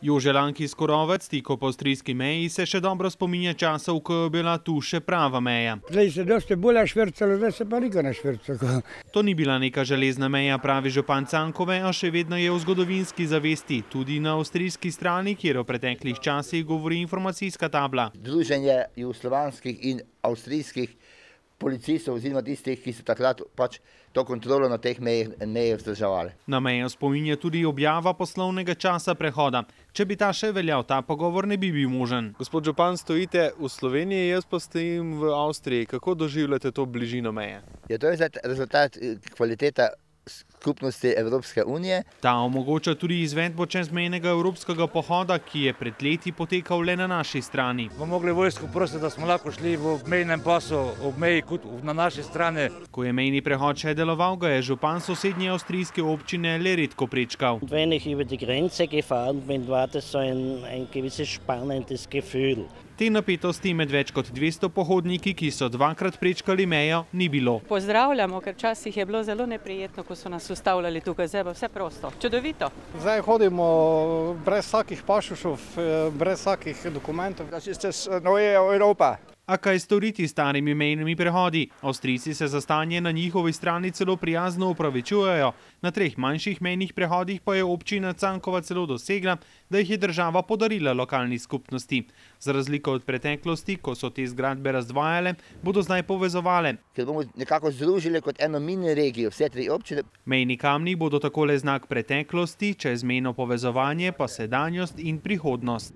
Jože Lanki-Skorovec, tik ob avstrijski meji, se še dobro spominja časov, ko je bila tu še prava meja. Zdaj se dosti bolje švrcalo, zdaj se pa nikoli ne švrca. To ni bila neka železna meja, pravi župan Cankove, a še vedno je v zgodovinski zavesti, tudi na avstrijski strani, kjer v preteklih časih govori informacijska tabla. Združenje jugoslovanskih in avstrijskih policistov oziroma tistih, ki so takrat pač to kontrolo na teh mejah vzdrževali. Na mejo spominja tudi objava poslovnega časa prehoda. Če bi ta še veljal, ta pogovor ne bi bil možen. Gospod župan, stojite v Sloveniji, jaz pa stojim v Avstriji. Kako doživljate to bližino meje? Je to rezultat kvalitete skupnosti Evropske unije. Ta omogoča tudi izvedbo čezmejnega evropskega pohoda, ki je pred leti potekal le na naši strani. Bomo mogli vojsko prositi, da smo lahko šli v obmejnem pasu, ob meji na naši strani. Ko je mejni prehod še deloval, ga je župan sosednje avstrijske občine le redko prečkal. Wenn ich über die Grenze gefahren bin, war das so ein gewisses spannendes Gefühl. Te napetosti med več kot 200 pohodniki, ki so dvakrat prečkali mejo, ni bilo. Pozdravljamo, ker včasih je bilo zelo neprijetno, ko so nas ustavljali tukaj, zdaj pa vse prosto. Čudovito. Zdaj hodimo brez vsakih pašušov, brez vsakih dokumentov. Das ist das neue Europa. A kaj storiti s starimi mejnimi prehodi? Avstrijci se za stanje na njihovi strani celo prijazno opravičujejo. Na 3 manjših mejnih prehodih pa je občina Cankova celo dosegla, da jih je država podarila lokalni skupnosti. Za razliko od preteklosti, ko so te zgradbe razdvajale, bodo zdaj povezovale. Ker bomo nekako združili kot eno mini regijo vse 3 občine. Mejni kamni bodo takole znak preteklosti, čezmejno povezovanje pa sedanjost in prihodnost.